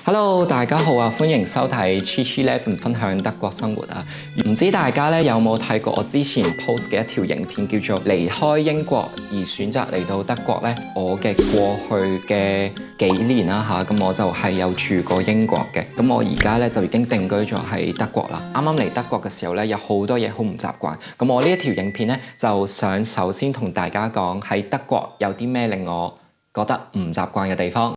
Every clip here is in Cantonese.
Hello，大家好啊！歡迎收睇 Chi11 分享德國生活啊！唔知大家咧有冇睇過我之前 post 嘅一條影片，叫做離開英國而選擇嚟到德國咧？我嘅過去嘅幾年啦嚇，咁我就係有住過英國嘅。咁我而家咧就已經定居咗喺德國啦。啱啱嚟德國嘅時候咧，有好多嘢好唔習慣。咁我呢一條影片咧，就想首先同大家講喺德國有啲咩令我覺得唔習慣嘅地方。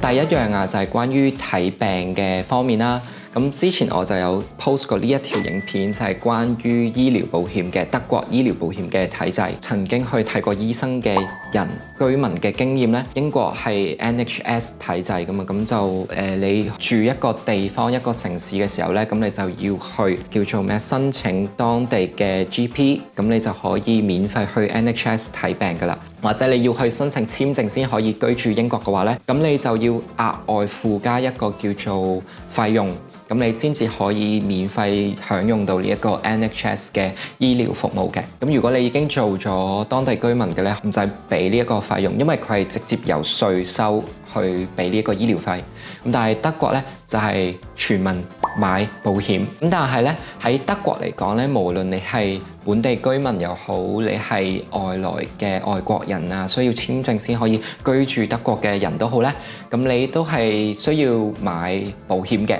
第一樣啊，就係關於睇病嘅方面啦。咁之前我就有 post 過呢一條影片，就係關於醫療保險嘅德國醫療保險嘅體制。曾經去睇過醫生嘅人居民嘅經驗咧，英國係 NHS 體制㗎嘛，咁就你住一個地方一個城市嘅時候咧，咁你就要去叫做咩申請當地嘅 GP， 咁你就可以免費去 NHS 睇病㗎啦。或者你要去申請簽證先可以居住英國嘅話咧，咁你就要額外附加一個叫做費用。咁你先至可以免費享用到呢一個 NHS 嘅醫療服務嘅。咁如果你已經做咗當地居民嘅咧，唔使俾呢一個費用，因為佢係直接由稅收去俾呢一個醫療費。咁但係德國咧就係全民買保險。咁但係咧喺德國嚟講咧，無論你係本地居民又好，你係外來嘅外國人啊，需要簽證先可以居住德國嘅人都好咧，咁你都係需要買保險嘅。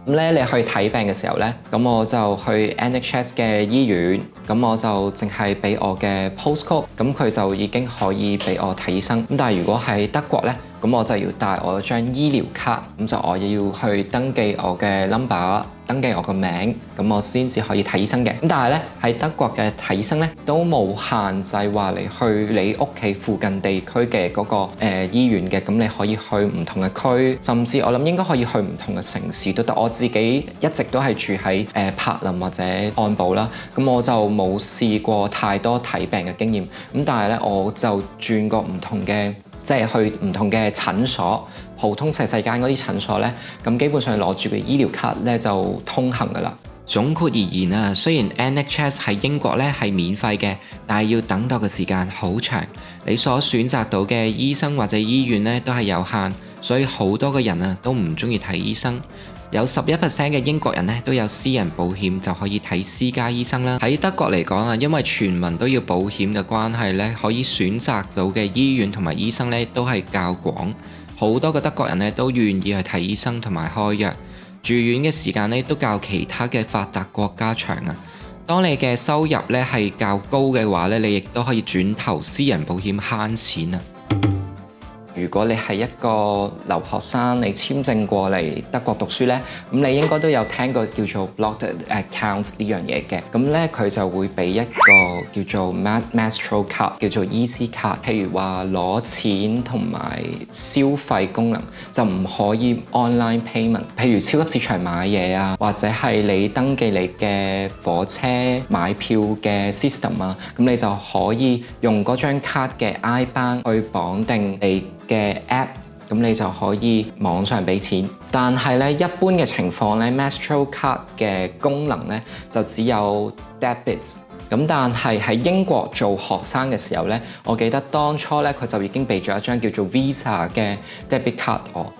咁咧，你去睇病嘅時候咧，咁我就去 NHS 嘅醫院，咁我就淨係俾我嘅 postcode，咁佢就已經可以俾我睇醫生。咁但係如果喺德國咧，咁我就要帶我張醫療卡，咁就我要去登記我嘅 number， 登記我個名，咁我先至可以睇醫生嘅。咁但係咧喺德國嘅睇醫生咧都冇限制話你去你屋企附近地區嘅嗰個醫院嘅，咁你可以去唔同嘅區，甚至我諗應該可以去唔同嘅城市都得。我自己一直都係住喺柏林或者漢堡啦，咁我就冇試過太多睇病嘅經驗。咁但係咧我就轉過唔同嘅。即係去唔同嘅診所，普通細間嗰啲診所咧，咁基本上攞住個醫療卡咧就通行噶啦。總括而言啊，雖然 NHS 喺英國咧係免費嘅，但係要等待嘅時間好長，你所選擇到嘅醫生或者醫院咧都係有限，所以好多嘅人啊都唔中意睇醫生。有11% 嘅英國人咧都有私人保險就可以睇私家醫生啦。喺德國嚟講啊，因為全民都要保險嘅關係咧，可以選擇到嘅醫院同埋醫生咧都係較廣。好多嘅德國人咧都願意去睇醫生同埋開藥，住院嘅時間咧都較其他嘅發達國家長啊。當你嘅收入咧係較高嘅話咧，你亦都可以轉投私人保險慳錢啊。如果你係一個留學生，你簽證過嚟德國讀書咧，咁你應該都有聽過叫做 blocked account 呢樣嘢嘅。咁咧佢就會俾一個叫做 Maestro 卡，叫做 Easy 卡。譬如話攞錢同埋消費功能就唔可以 online payment。譬如超級市場買嘢啊，或者係你登記你嘅火車買票嘅 system 啊，咁你就可以用嗰張卡嘅 IBAN 去綁定你嘅 app， 咁你就可以網上俾錢。但係咧，一般嘅情況咧 Maestro 卡嘅功能咧就只有 debit。咁但係喺英國做學生嘅時候咧，我記得當初咧佢就已經俾咗一張叫做 Visa 嘅 debit card 我。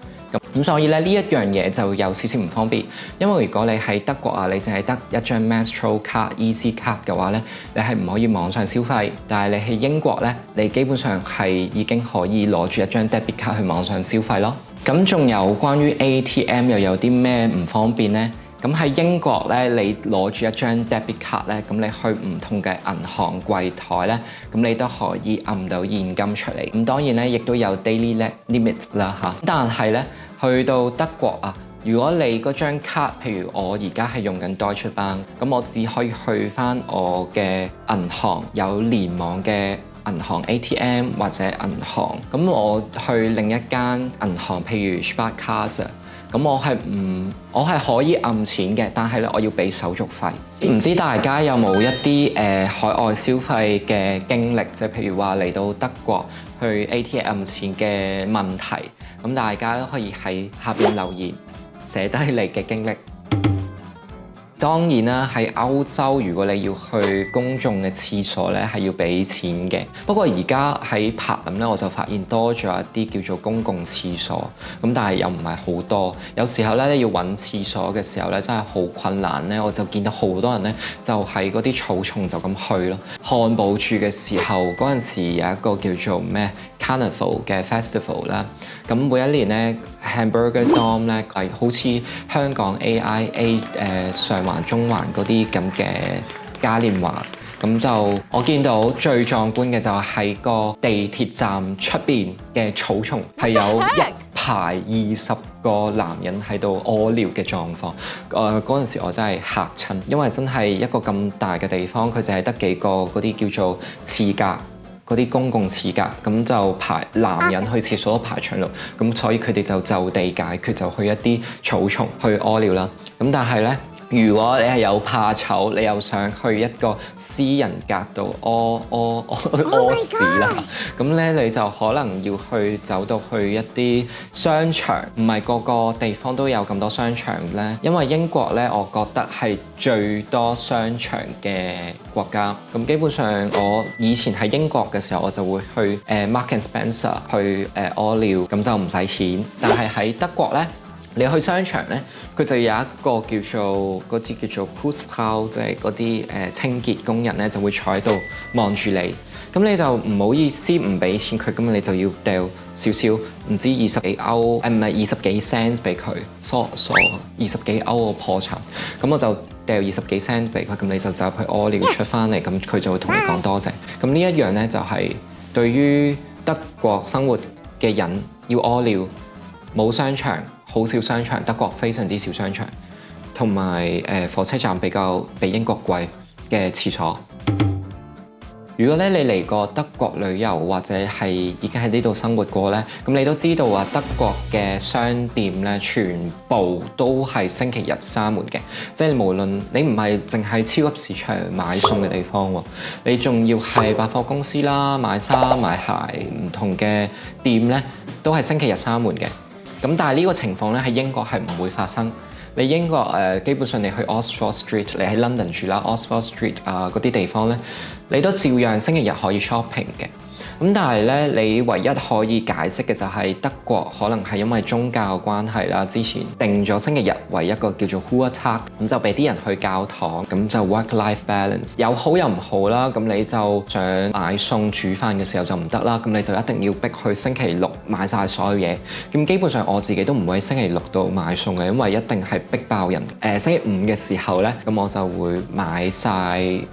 咁所以咧呢一樣嘢就有少少唔方便，因為如果你喺德國啊，你淨係得一張 Maestro 卡、Easy 卡嘅話咧，你係唔可以網上消費。但係你喺英國咧，你基本上係已經可以攞住一張 debit 卡去網上消費咯。咁仲有關於 ATM 又有啲咩唔方便呢？咁喺英國咧，你攞住一張 debit 卡咧，咁你去唔同嘅銀行櫃台咧，咁你都可以揞到現金出嚟。咁當然咧，亦都有 daily limit 啦嚇。但係咧，去到德國啊，如果你嗰張卡，譬如我而家係用緊 Deutsche Bank，咁我只可以去翻我嘅銀行有聯網嘅銀行 ATM 或者銀行，咁我去另一間銀行，譬如 Sparkasse，咁我係可以揞錢嘅，但係咧我要俾手續費。唔知大家有冇一啲海外消費嘅經歷，即係譬如話嚟到德國去 ATM 揞錢嘅問題，咁大家都可以喺下邊留言寫低你嘅經歷。當然啦，喺歐洲如果你要去公眾嘅廁所咧，係要俾錢嘅。不過而家喺柏林咧，我就發現多咗一啲叫做公共廁所，咁但係又唔係好多。有時候咧，你要揾廁所嘅時候咧，真係好困難咧。我就見到好多人咧，就喺嗰啲草叢就咁去咯。漢堡住嘅時候，嗰陣時有一個叫做咩 Carnival 嘅 festival 啦。咁每一年咧 Hamburger Dome 咧係好似香港 AIA 上環、中環嗰啲咁嘅嘉年華。咁就我見到最壯觀嘅就係個地鐵站出邊嘅草叢係有一排20個男人喺度屙尿嘅狀況。嗰陣時我真係嚇親，因為真係一個咁大嘅地方，佢淨係得幾個嗰啲叫做廁格，嗰啲公共廁格，咁就排男人去廁所都排長龍，咁所以佢哋就地解決，就去一啲草叢去屙尿啦。咁但係呢，如果你係有怕醜，你又想去一個私人格度屙屎啦，咁咧你就可能要走到去一啲商場，唔係個個地方都有咁多商場咧。因為英國咧，我覺得係最多商場嘅國家。咁基本上我以前喺英國嘅時候，我就會去Marks and Spencer 去屙尿，咁就唔使錢。但係喺德國咧，你去商場咧，佢就有一個叫做嗰啲叫做 Putzfrau，即係嗰啲清潔工人咧，就會坐喺度望住你。咁你就唔好意思唔俾錢佢，咁你就要掉少少唔知20幾歐，唔係20幾 cents 俾佢。sorry 20幾歐我破產，咁我就掉20幾 cents 俾佢，咁你就走去屙尿出翻嚟，咁佢就會同你講多謝。咁呢一樣咧就係對於德國生活嘅人要屙尿，冇商場。好少商場，德國非常之少商場，同埋火車站比英國貴嘅廁所。如果咧你嚟過德國旅遊或者係已經喺呢度生活過咧，咁你都知道啊，德國嘅商店咧全部都係星期日閂門嘅，即係無論你唔係淨係超級市場買餸嘅地方喎，你仲要係百貨公司啦、買衫買鞋唔同嘅店咧，都係星期日閂門嘅。咁但係呢個情況咧喺英國係唔會發生。你英國基本上你去 Oxford Street， 你喺 London 住啦 ，Oxford Street 嗰啲地方咧，你都照樣星期日可以 shopping 嘅。咁但係咧，你唯一可以解釋嘅就係德國可能係因為宗教關係啦，之前定咗星期日為一個叫做 Ruhetag， 咁就俾啲人去教堂，咁就 work-life balance 有好有唔好啦。咁你就想買餸煮飯嘅時候就唔得啦，咁你就一定要逼去星期六買晒所有嘢。咁基本上我自己都唔會喺星期六度買餸嘅，因為一定係逼爆人。星期五嘅時候咧，咁我就會買晒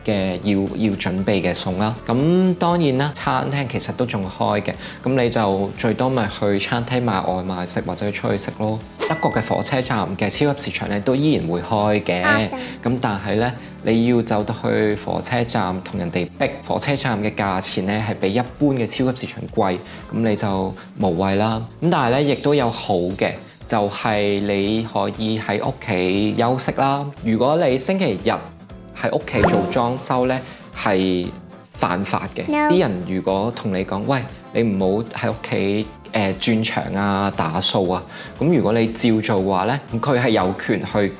嘅要準備嘅餸啦。咁當然啦，餐廳其實都仲開嘅，咁你就最多咪去餐廳買外賣食或者出去食咯。德國嘅火車站嘅超級市場咧都依然會開嘅，咁但係咧你要走到去火車站同人哋逼，火車站嘅價錢咧係比一般嘅超級市場貴，咁你就無謂啦。咁但係咧亦都有好嘅，就係你可以喺屋企休息啦。如果你星期日喺屋企做裝修咧，係犯法嘅。啲人如果同你講，喂，你唔好喺屋企轉牆啊、打掃啊，咁如果你照做嘅話咧，咁佢係有權去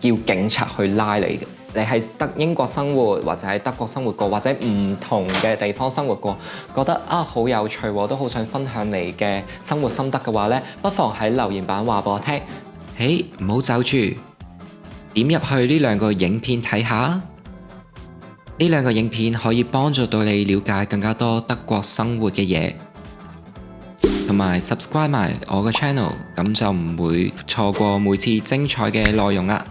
叫警察去拉你嘅。你喺英國生活或者喺德國生活過，或者唔同嘅地方生活過，覺得好有趣喎，都好想分享你嘅生活心得嘅話咧，不妨喺留言版話俾我聽。嘿，唔好走住，點入去呢兩個影片睇下。呢兩個影片可以幫助到你了解更加多德國生活嘅嘢，同埋 subscribe 埋我嘅 channel，咁就唔會錯過每次精彩嘅內容啦。